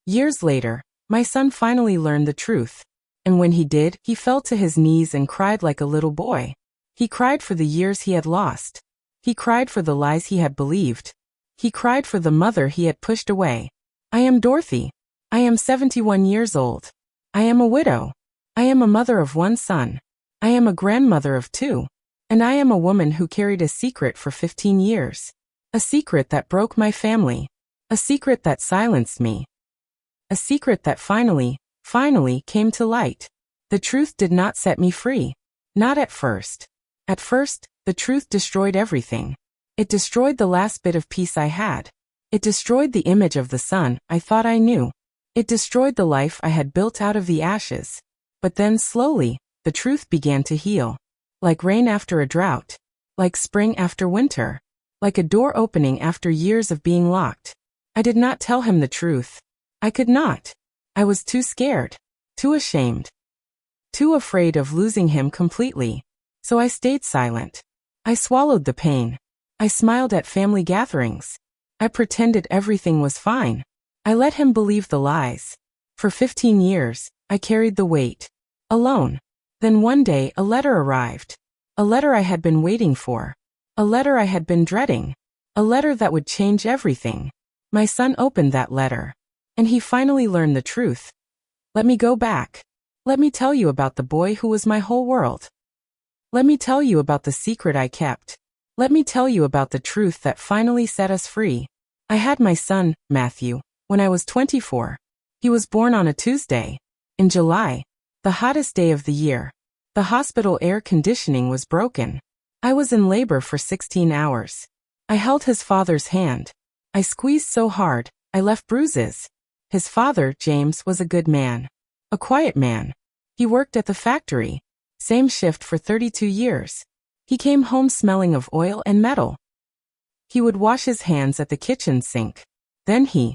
Years later, my son finally learned the truth. And when he did, he fell to his knees and cried like a little boy. He cried for the years he had lost. He cried for the lies he had believed. He cried for the mother he had pushed away. I am Dorothy. I am 71 years old. I am a widow. I am a mother of one son. I am a grandmother of two. And I am a woman who carried a secret for 15 years. A secret that broke my family. A secret that silenced me. A secret that finally came to light. The truth did not set me free. Not at first. At first, the truth destroyed everything. It destroyed the last bit of peace I had. It destroyed the image of the son I thought I knew. It destroyed the life I had built out of the ashes. But then slowly, the truth began to heal. Like rain after a drought. Like spring after winter. Like a door opening after years of being locked. I did not tell him the truth. I could not. I was too scared. Too ashamed. Too afraid of losing him completely. So I stayed silent. I swallowed the pain. I smiled at family gatherings. I pretended everything was fine. I let him believe the lies. For 15 years, I carried the weight. Alone. Then one day a letter arrived. A letter I had been waiting for. A letter I had been dreading. A letter that would change everything. My son opened that letter. And he finally learned the truth. Let me go back. Let me tell you about the boy who was my whole world. Let me tell you about the secret I kept. Let me tell you about the truth that finally set us free. I had my son, Matthew, when I was 24. He was born on a Tuesday. In July, the hottest day of the year. The hospital air conditioning was broken. I was in labor for 16 hours. I held his father's hand. I squeezed so hard, I left bruises. His father, James, was a good man. A quiet man. He worked at the factory. Same shift for 32 years. He came home smelling of oil and metal. He would wash his hands at the kitchen sink. Then he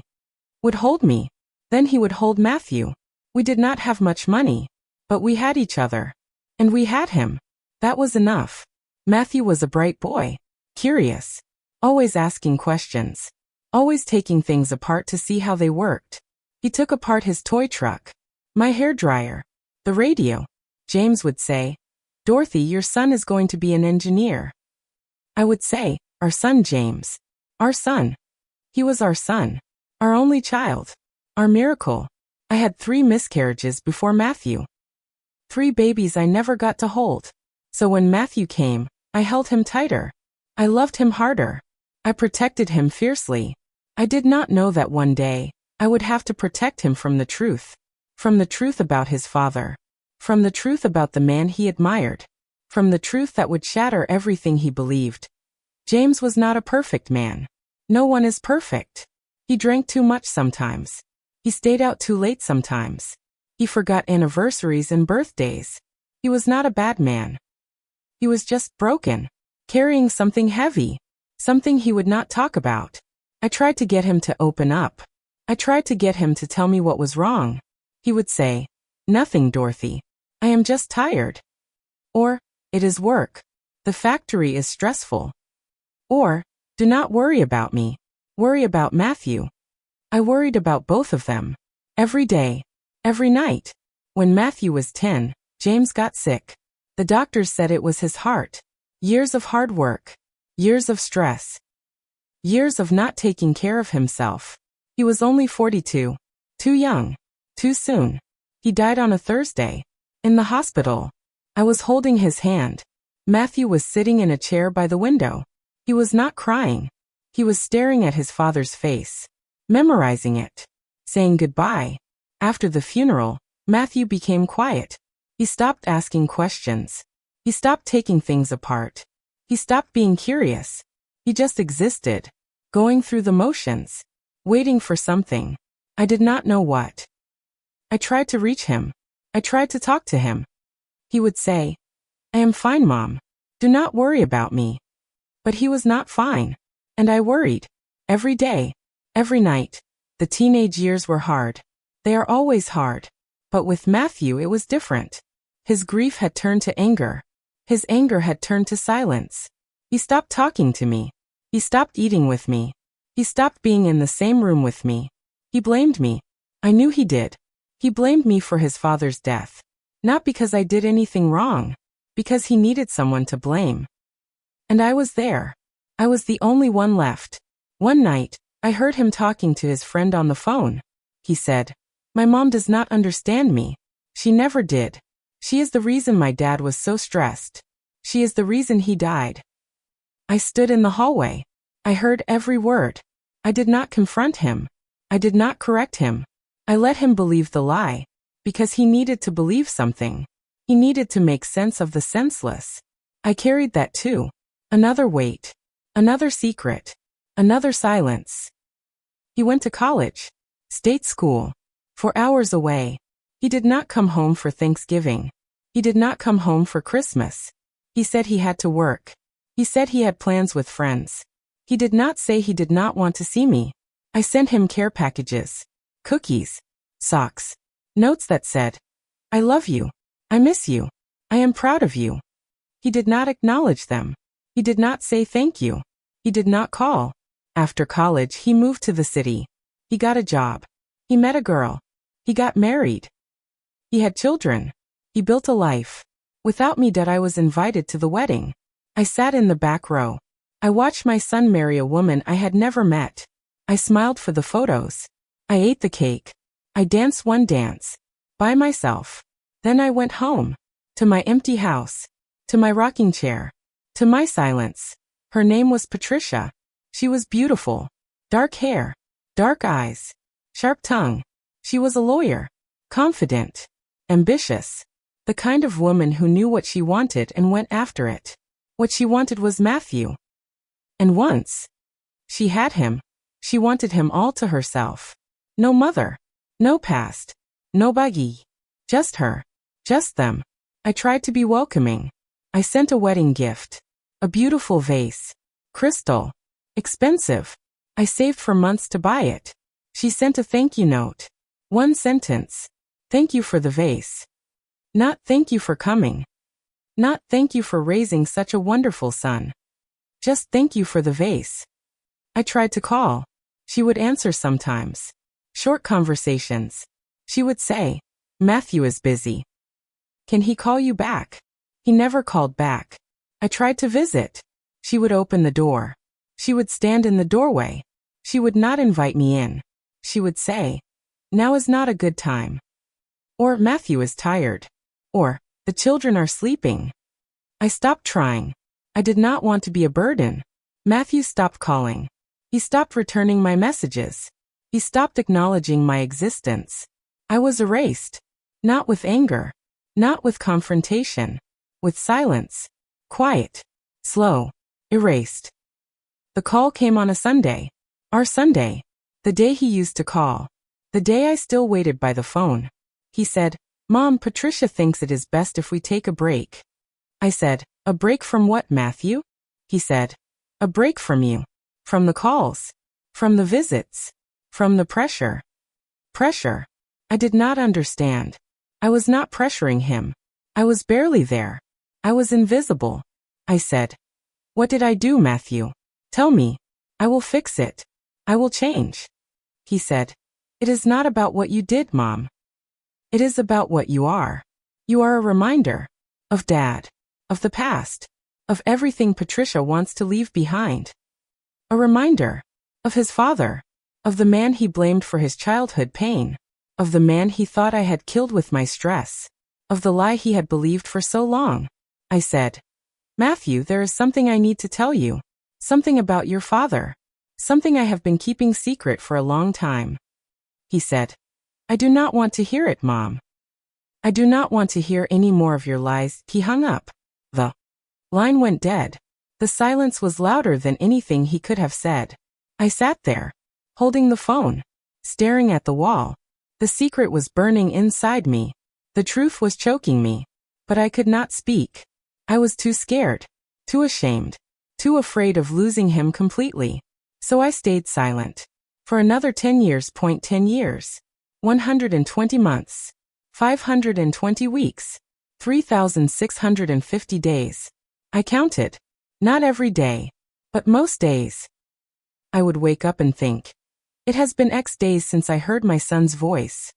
would hold me. Then he would hold Matthew. We did not have much money. But we had each other. And we had him. That was enough. Matthew was a bright boy. Curious. Always asking questions. Always taking things apart to see how they worked. He took apart his toy truck. My hairdryer. The radio. James would say, Dorothy, your son is going to be an engineer. I would say, our son James. Our son. He was our son. Our only child. Our miracle. I had 3 miscarriages before Matthew. 3 babies I never got to hold. So when Matthew came, I held him tighter. I loved him harder. I protected him fiercely. I did not know that one day, I would have to protect him from the truth. From the truth about his father. From the truth about the man he admired. From the truth that would shatter everything he believed. James was not a perfect man. No one is perfect. He drank too much sometimes. He stayed out too late sometimes. He forgot anniversaries and birthdays. He was not a bad man. He was just broken. Carrying something heavy. Something he would not talk about. I tried to get him to open up. I tried to get him to tell me what was wrong. He would say, Nothing, Dorothy. I am just tired. Or, it is work. The factory is stressful. Or, do not worry about me. Worry about Matthew. I worried about both of them. Every day. Every night. When Matthew was 10, James got sick. The doctors said it was his heart. Years of hard work. Years of stress. Years of not taking care of himself. He was only 42. Too young. Too soon. He died on a Thursday. In the hospital. I was holding his hand. Matthew was sitting in a chair by the window. He was not crying. He was staring at his father's face. Memorizing it. Saying goodbye. After the funeral, Matthew became quiet. He stopped asking questions. He stopped taking things apart. He stopped being curious. He just existed. Going through the motions. Waiting for something. I did not know what. I tried to reach him. I tried to talk to him. He would say, I am fine, Mom. Do not worry about me. But he was not fine. And I worried. Every day. Every night. The teenage years were hard. They are always hard. But with Matthew it was different. His grief had turned to anger. His anger had turned to silence. He stopped talking to me. He stopped eating with me. He stopped being in the same room with me. He blamed me. I knew he did. He blamed me for his father's death. Not because I did anything wrong. Because he needed someone to blame. And I was there. I was the only one left. One night, I heard him talking to his friend on the phone. He said, "My mom does not understand me. She never did. She is the reason my dad was so stressed. She is the reason he died." I stood in the hallway. I heard every word. I did not confront him. I did not correct him. I let him believe the lie. Because he needed to believe something. He needed to make sense of the senseless. I carried that too. Another weight. Another secret. Another silence. He went to college. State school. 4 hours away. He did not come home for Thanksgiving. He did not come home for Christmas. He said he had to work. He said he had plans with friends. He did not say he did not want to see me. I sent him care packages, cookies, socks, notes that said, "I love you. I miss you. I am proud of you." He did not acknowledge them. He did not say thank you. He did not call. After college, he moved to the city. He got a job. He met a girl. He got married. He had children. He built a life. Without me, that I was invited to the wedding. I sat in the back row. I watched my son marry a woman I had never met. I smiled for the photos. I ate the cake. I danced one dance. By myself. Then I went home. To my empty house. To my rocking chair. To my silence. Her name was Patricia. She was beautiful. Dark hair. Dark eyes. Sharp tongue. She was a lawyer. Confident. Ambitious. The kind of woman who knew what she wanted and went after it. What she wanted was Matthew. And once she had him, she wanted him all to herself. No mother. No past. No buggy. Just her. Just them. I tried to be welcoming. I sent a wedding gift. A beautiful vase. Crystal. Expensive. I saved for months to buy it. She sent a thank you note. One sentence. Thank you for the vase. Not thank you for coming. Not thank you for raising such a wonderful son. Just thank you for the vase. I tried to call. She would answer sometimes. Short conversations. She would say, "Matthew is busy. Can he call you back?" He never called back. I tried to visit. She would open the door. She would stand in the doorway. She would not invite me in. She would say, "Now is not a good time." Or, "Matthew is tired." Or, "The children are sleeping." I stopped trying. I did not want to be a burden. Matthew stopped calling. He stopped returning my messages. He stopped acknowledging my existence. I was erased. Not with anger. Not with confrontation. With silence. Quiet. Slow. Erased. The call came on a Sunday. Our Sunday. The day he used to call. The day I still waited by the phone. He said, "Mom, Patricia thinks it is best if we take a break." I said, "A break from what, Matthew?" He said, "A break from you. From the calls. From the visits. From the pressure." Pressure. I did not understand. I was not pressuring him. I was barely there. I was invisible. I said, "What did I do, Matthew? Tell me. I will fix it. I will change." He said, "It is not about what you did, Mom. It is about what you are. You are a reminder. Of Dad. Of the past. Of everything Patricia wants to leave behind. A reminder. Of his father. Of the man he blamed for his childhood pain. Of the man he thought I had killed with my stress. Of the lie he had believed for so long." I said, "Matthew, there is something I need to tell you. Something about your father. Something I have been keeping secret for a long time." He said, "I do not want to hear it, Mom. I do not want to hear any more of your lies." He hung up. The line went dead. The silence was louder than anything he could have said. I sat there, holding the phone, staring at the wall. The secret was burning inside me. The truth was choking me. But I could not speak. I was too scared, too ashamed, too afraid of losing him completely. So I stayed silent. For another 10 years. 10 years. 120 months. 520 weeks. 3,650 days. I counted. Not every day, but most days. I would wake up and think, It has been X days since I heard my son's voice.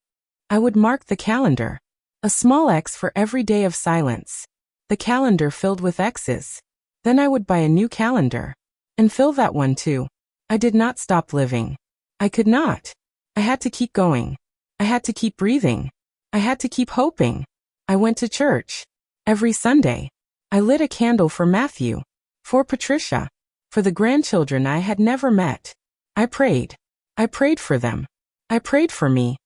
I would mark the calendar. A small X for every day of silence. The calendar filled with X's. Then I would buy a new calendar. And fill that one too. I did not stop living. I could not. I had to keep going. I had to keep breathing. I had to keep hoping. I went to church. Every Sunday. I lit a candle for Matthew. For Patricia. For the grandchildren I had never met. I prayed. I prayed for them. I prayed for me.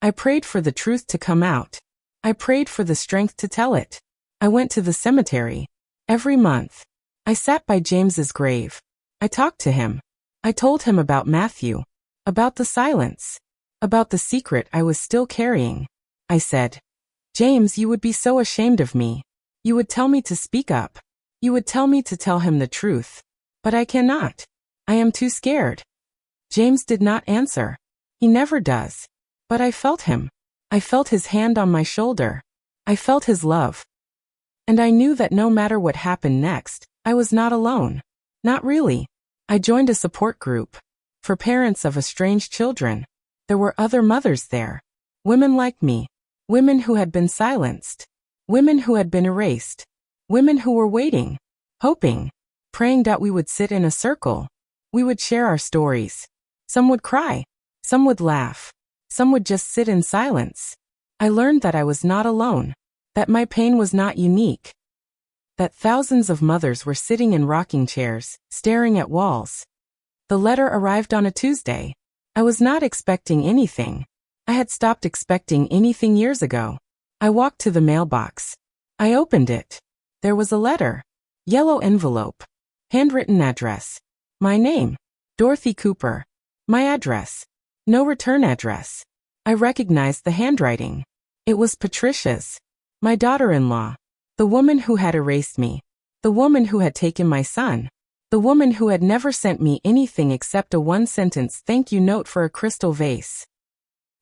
I prayed for the truth to come out. I prayed for the strength to tell it. I went to the cemetery. Every month. I sat by James's grave. I talked to him. I told him about Matthew. About the silence. About the secret I was still carrying. I said, James, you would be so ashamed of me. You would tell me to speak up. You would tell me to tell him the truth. But I cannot. I am too scared. James did not answer. He never does. But I felt him. I felt his hand on my shoulder. I felt his love. And I knew that no matter what happened next, I was not alone. Not really. I joined a support group. For parents of estranged children. There were other mothers there. Women like me. Women who had been silenced. Women who had been erased. Women who were waiting. Hoping. Praying that we would sit in a circle. We would share our stories. Some would cry. Some would laugh. Some would just sit in silence. I learned that I was not alone. That my pain was not unique. That thousands of mothers were sitting in rocking chairs, staring at walls. The letter arrived on a Tuesday. I was not expecting anything. I had stopped expecting anything years ago. I walked to the mailbox. I opened it. There was a letter. Yellow envelope. Handwritten address. My name. Dorothy Cooper. My address. No return address. I recognized the handwriting. It was Patricia's. My daughter-in-law. The woman who had erased me. The woman who had taken my son. The woman who had never sent me anything except a one-sentence thank you note for a crystal vase.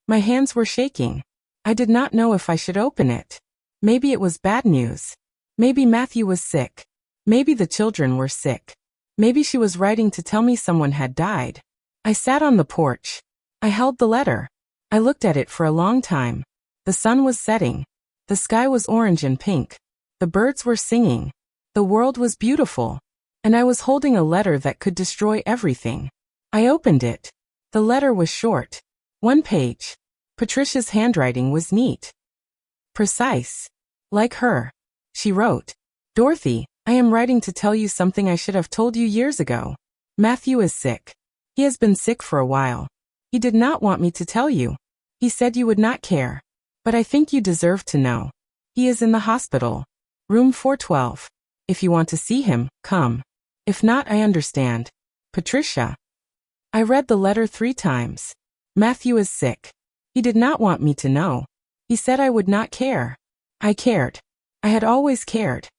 My hands were shaking. I did not know if I should open it. Maybe it was bad news. Maybe Matthew was sick. Maybe the children were sick. Maybe she was writing to tell me someone had died. I sat on the porch. I held the letter. I looked at it for a long time. The sun was setting. The sky was orange and pink. The birds were singing. The world was beautiful. And I was holding a letter that could destroy everything. I opened it. The letter was short. 1 page. Patricia's handwriting was neat. Precise. Like her. She wrote, Dorothy, I am writing to tell you something I should have told you years ago. Matthew is sick. He has been sick for a while. He did not want me to tell you. He said you would not care. But I think you deserve to know. He is in the hospital. Room 412. If you want to see him, come. If not, I understand. Patricia. I read the letter 3 times. Matthew is sick. He did not want me to know. He said I would not care. I cared. I had always cared.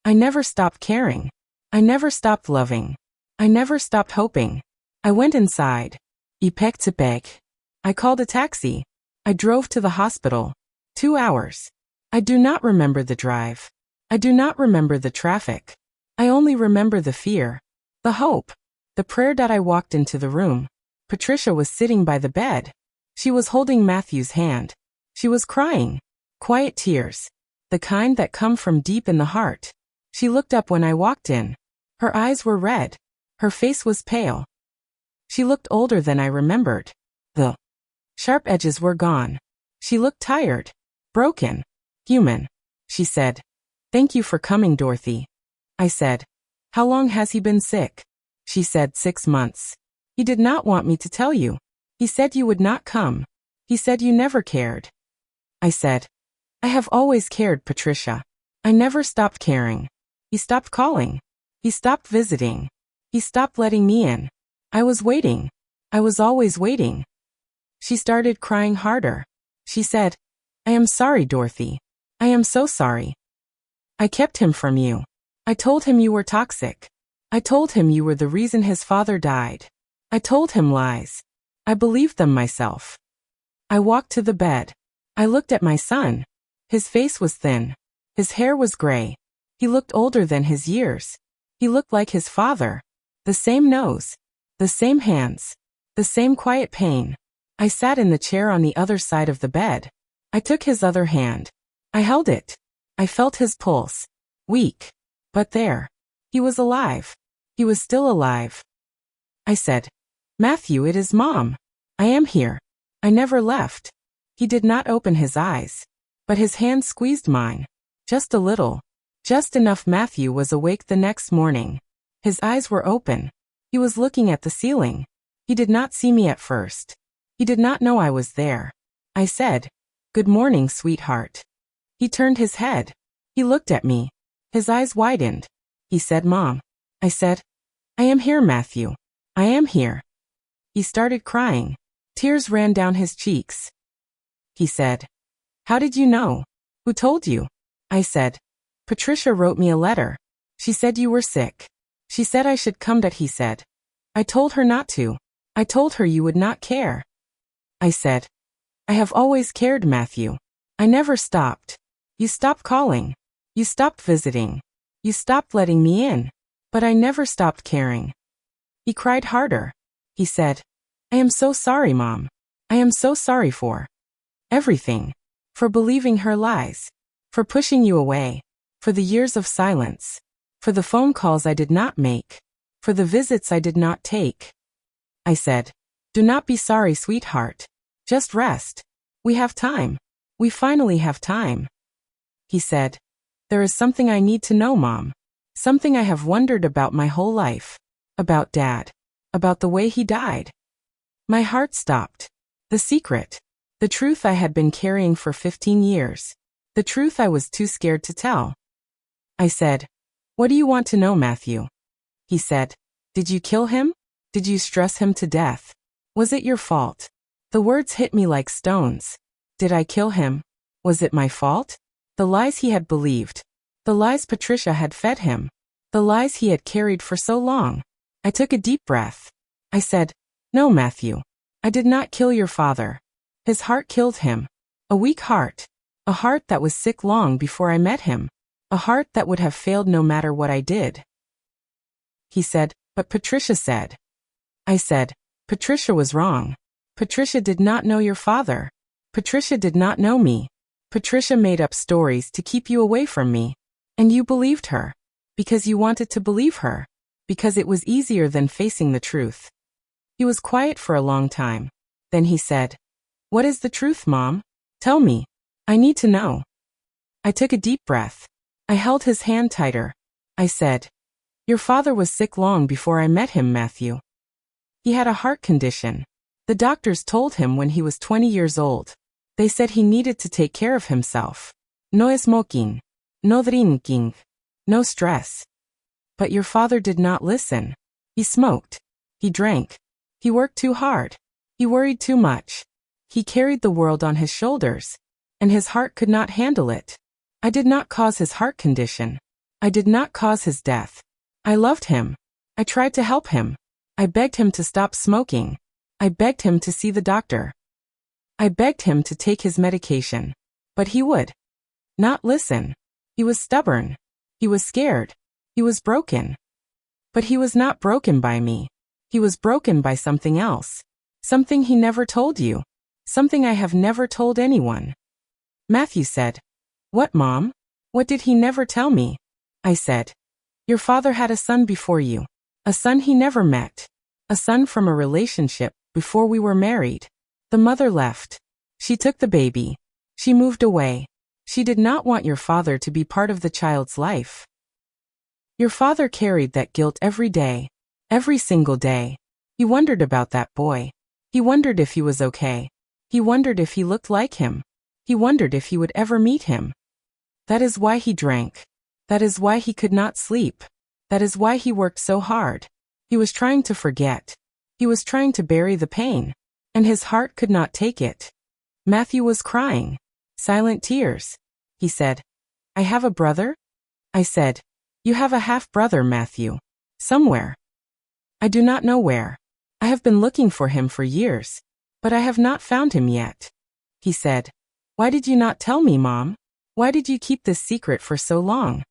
I never stopped caring. I never stopped loving. I never stopped hoping. I went inside. Ipek. I called a taxi. I drove to the hospital. 2 hours. I do not remember the drive. I do not remember the traffic. I only remember the fear. The hope. The prayer that I walked into the room. Patricia was sitting by the bed. She was holding Matthew's hand. She was crying. Quiet tears. The kind that come from deep in the heart. She looked up when I walked in. Her eyes were red. Her face was pale. She looked older than I remembered. The sharp edges were gone. She looked tired. Broken. Human. She said, Thank you for coming, Dorothy. I said, How long has he been sick? She said 6 months. He did not want me to tell you. He said you would not come. He said you never cared. I said, I have always cared, Patricia. I never stopped caring. He stopped calling. He stopped visiting. He stopped letting me in. I was waiting. I was always waiting. She started crying harder. She said, I am sorry, Dorothy. I am so sorry. I kept him from you. I told him you were toxic. I told him you were the reason his father died. I told him lies. I believed them myself. I walked to the bed. I looked at my son. His face was thin. His hair was gray. He looked older than his years. He looked like his father. The same nose. The same hands. The same quiet pain. I sat in the chair on the other side of the bed. I took his other hand. I held it. I felt his pulse. Weak. But there. He was alive. He was still alive. I said, "Matthew, it is Mom. I am here. I never left." He did not open his eyes. But his hand squeezed mine. Just a little. Just enough. Matthew was awake the next morning. His eyes were open. He was looking at the ceiling. He did not see me at first. He did not know I was there. I said, "Good morning, sweetheart." He turned his head. He looked at me. His eyes widened. He said, "Mom." I said, "I am here, Matthew. I am here." He started crying. Tears ran down his cheeks. He said, "How did you know? Who told you?" I said, "Patricia wrote me a letter. She said you were sick. She said I should come that," he said. "I told her not to. I told her you would not care." I said, "I have always cared, Matthew. I never stopped. You stopped calling. You stopped visiting. You stopped letting me in. But I never stopped caring." He cried harder. He said, "I am so sorry, Mom. I am so sorry for everything. For believing her lies. For pushing you away. For the years of silence. For the phone calls I did not make. For the visits I did not take." I said, "Do not be sorry, sweetheart. Just rest. We have time. We finally have time." He said, "There is something I need to know, Mom. Something I have wondered about my whole life. About Dad. About the way he died." My heart stopped. The secret. The truth I had been carrying for 15 years. The truth I was too scared to tell. I said, "What do you want to know, Matthew?" He said, "Did you kill him? Did you stress him to death? Was it your fault?" The words hit me like stones. Did I kill him? Was it my fault? The lies he had believed. The lies Patricia had fed him. The lies he had carried for so long. I took a deep breath. I said, "No, Matthew. I did not kill your father. His heart killed him. A weak heart. A heart that was sick long before I met him. A heart that would have failed no matter what I did." He said, "But Patricia said." I said, "Patricia was wrong. Patricia did not know your father. Patricia did not know me. Patricia made up stories to keep you away from me. And you believed her. Because you wanted to believe her. Because it was easier than facing the truth." He was quiet for a long time. Then he said, "What is the truth, Mom? Tell me. I need to know." I took a deep breath. I held his hand tighter. I said, "Your father was sick long before I met him, Matthew. He had a heart condition. The doctors told him when he was 20 years old. They said he needed to take care of himself. No smoking. No drinking. No stress. But your father did not listen. He smoked. He drank. He worked too hard. He worried too much. He carried the world on his shoulders. And his heart could not handle it. I did not cause his heart condition. I did not cause his death. I loved him. I tried to help him. I begged him to stop smoking. I begged him to see the doctor. I begged him to take his medication. But he would not listen. He was stubborn. He was scared. He was broken. But he was not broken by me. He was broken by something else. Something he never told you. Something I have never told anyone." Matthew said, "What, Mom? What did he never tell me?" I said, "Your father had a son before you. A son he never met. A son from a relationship before we were married. The mother left. She took the baby. She moved away. She did not want your father to be part of the child's life. Your father carried that guilt every day. Every single day. He wondered about that boy. He wondered if he was okay. He wondered if he looked like him. He wondered if he would ever meet him. That is why he drank. That is why he could not sleep. That is why he worked so hard. He was trying to forget. He was trying to bury the pain. And his heart could not take it." Matthew was crying. Silent tears. He said, "I have a brother?" I said, "You have a half-brother, Matthew. Somewhere. I do not know where. I have been looking for him for years. But I have not found him yet." He said, "Why did you not tell me, Mom? Why did you keep this secret for so long?"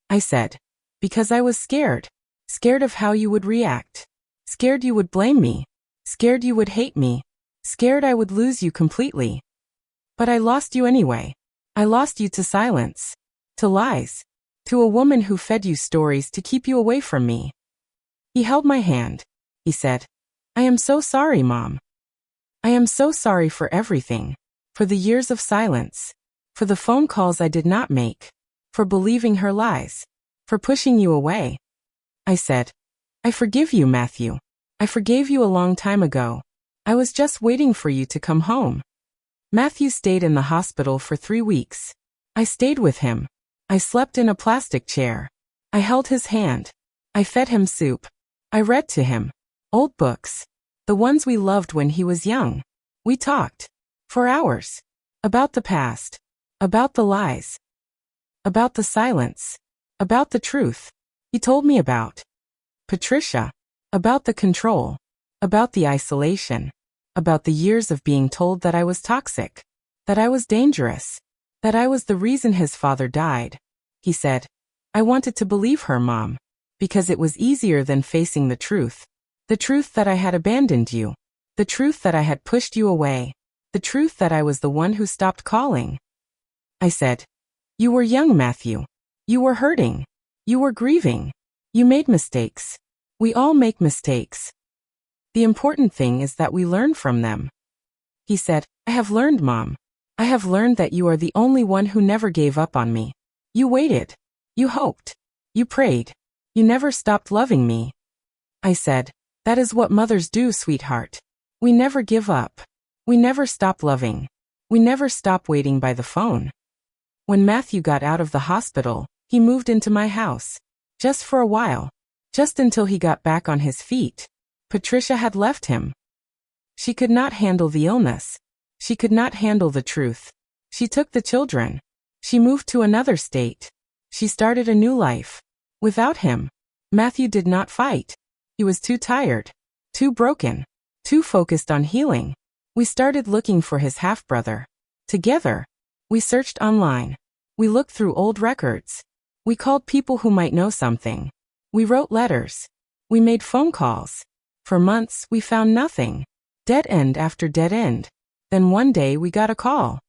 I said, "Because I was scared. Scared of how you would react. Scared you would blame me. Scared you would hate me. Scared I would lose you completely. But I lost you anyway. I lost you to silence. To lies. To a woman who fed you stories to keep you away from me. He held my hand. He said, I am so sorry, Mom. I am so sorry for everything. For the years of silence. For the phone calls I did not make. For believing her lies. For pushing you away. I said, I forgive you, Matthew. I forgave you a long time ago. I was just waiting for you to come home. Matthew stayed in the hospital for 3 weeks. I stayed with him. I slept in a plastic chair. I held his hand. I fed him soup. I read to him. Old books. The ones we loved when he was young. We talked. For hours. About the past. About the lies. About the silence. About the truth. He told me about Patricia. About the control. About the isolation. About the years of being told that I was toxic. That I was dangerous. That I was the reason his father died. He said, I wanted to believe her, Mom. Because it was easier than facing the truth. The truth that I had abandoned you. The truth that I had pushed you away. The truth that I was the one who stopped calling. I said, you were young, Matthew. You were hurting. You were grieving. You made mistakes. We all make mistakes. The important thing is that we learn from them. He said, I have learned, Mom. I have learned that you are the only one who never gave up on me. You waited. You hoped. You prayed. You never stopped loving me. I said, that is what mothers do, sweetheart. We never give up. We never stop loving. We never stop waiting by the phone. When Matthew got out of the hospital, he moved into my house. Just for a while. Just until he got back on his feet. Patricia had left him. She could not handle the illness. She could not handle the truth. She took the children. She moved to another state. She started a new life. Without him, Matthew did not fight. He was too tired. Too broken. Too focused on healing. We started looking for his half-brother. Together. We searched online. We looked through old records. We called people who might know something. We wrote letters. We made phone calls. For months, we found nothing. Dead end after dead end. Then one day we got a call.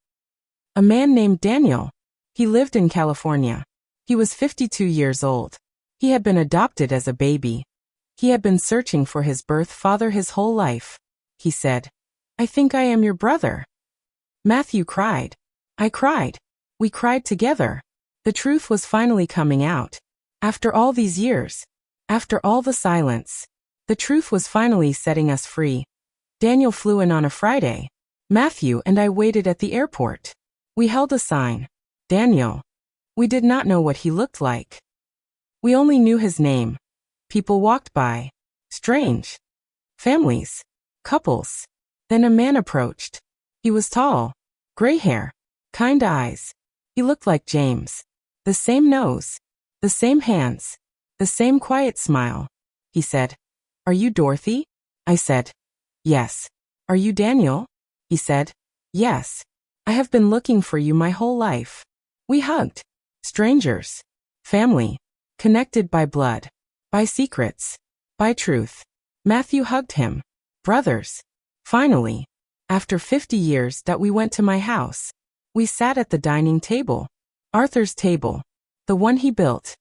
A man named Daniel. He lived in California. He was 52 years old. He had been adopted as a baby. He had been searching for his birth father his whole life. He said, I think I am your brother. Matthew cried. I cried. We cried together. The truth was finally coming out. After all these years. After all the silence. The truth was finally setting us free. Daniel flew in on a Friday. Matthew and I waited at the airport. We held a sign. Daniel. We did not know what he looked like. We only knew his name. People walked by. Strange. Families. Couples. Then a man approached. He was tall. Gray hair. Kind eyes. He looked like James. The same nose. The same hands. The same quiet smile. He said, Are you Dorothy? I said, Yes. Are you Daniel? He said, Yes. I have been looking for you my whole life. We hugged. Strangers. Family. Connected by blood. By secrets. By truth. Matthew hugged him. Brothers. Finally. After 50 years that we went to my house. We sat at the dining table. Arthur's table. The one he built.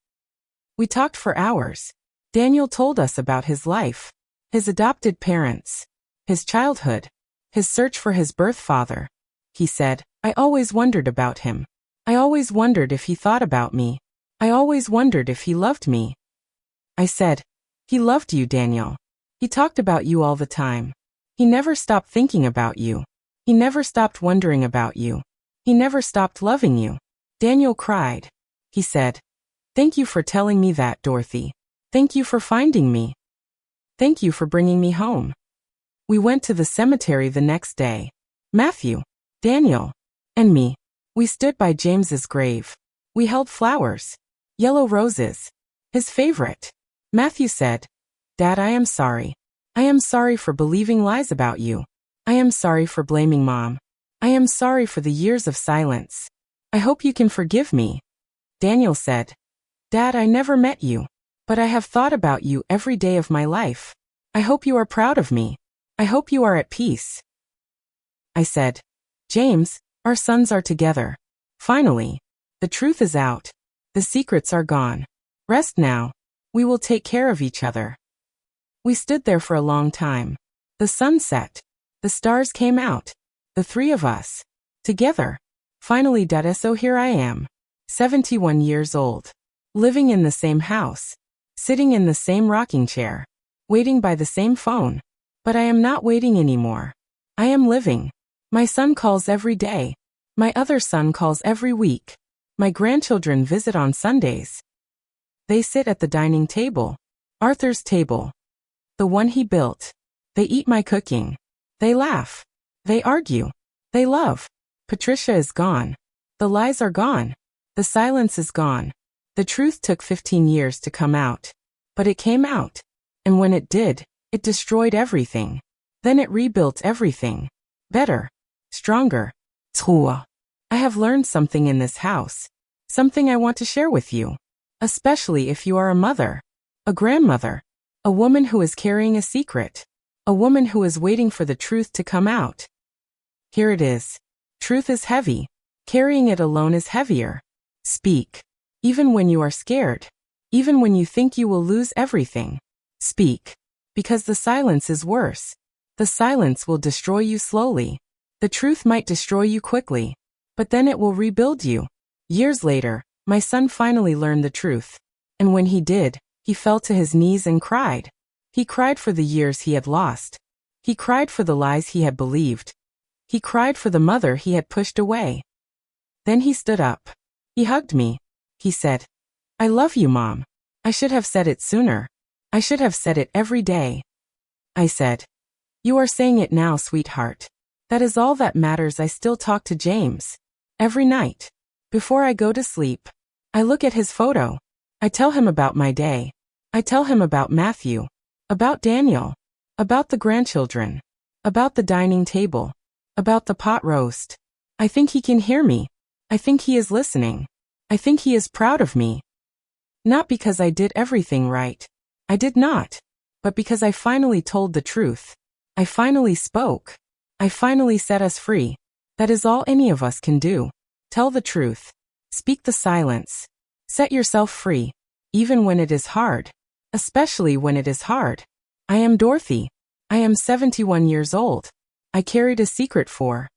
We talked for hours. Daniel told us about his life. His adopted parents. His childhood. His search for his birth father. He said, I always wondered about him. I always wondered if he thought about me. I always wondered if he loved me. I said, He loved you, Daniel. He talked about you all the time. He never stopped thinking about you. He never stopped wondering about you. He never stopped loving you. Daniel cried. He said, Thank you for telling me that, Dorothy. Thank you for finding me. Thank you for bringing me home. We went to the cemetery the next day. Matthew, Daniel, and me. We stood by James's grave. We held flowers. Yellow roses. His favorite. Matthew said, Dad, I am sorry. I am sorry for believing lies about you. I am sorry for blaming Mom. I am sorry for the years of silence. I hope you can forgive me. Daniel said, Dad, I never met you, but I have thought about you every day of my life. I hope you are proud of me. I hope you are at peace. I said, James, our sons are together. Finally. The truth is out. The secrets are gone. Rest now. We will take care of each other. We stood there for a long time. The sun set. The stars came out. The three of us. Together. Finally, so here I am. 71 years old. Living in the same house. Sitting in the same rocking chair. Waiting by the same phone. But I am not waiting anymore. I am living. My son calls every day. My other son calls every week. My grandchildren visit on Sundays. They sit at the dining table. Arthur's table. The one he built. They eat my cooking. They laugh. They argue. They love. Patricia is gone. The lies are gone. The silence is gone. The truth took 15 years to come out. But it came out. And when it did, it destroyed everything. Then it rebuilt everything. Better. Stronger. I have learned something in this house. Something I want to share with you. Especially if you are a mother. A grandmother. A woman who is carrying a secret. A woman who is waiting for the truth to come out. Here it is. Truth is heavy. Carrying it alone is heavier. Speak. Even when you are scared. Even when you think you will lose everything. Speak. Because the silence is worse. The silence will destroy you slowly. The truth might destroy you quickly. But then it will rebuild you. Years later, my son finally learned the truth. And when he did, he fell to his knees and cried. He cried for the years he had lost. He cried for the lies he had believed. He cried for the mother he had pushed away. Then he stood up. He hugged me. He said, I love you, Mom. I should have said it sooner. I should have said it every day. I said, you are saying it now, sweetheart. That is all that matters. I still talk to James. Every night. Before I go to sleep. I look at his photo. I tell him about my day. I tell him about Matthew. About Daniel. About the grandchildren. About the dining table. About the pot roast. I think he can hear me. I think he is listening. I think he is proud of me. Not because I did everything right. I did not. But because I finally told the truth. I finally spoke. I finally set us free. That is all any of us can do. Tell the truth. Speak the silence. Set yourself free. Even when it is hard. Especially when it is hard. I am Dorothy. I am 71 years old. I carried a secret for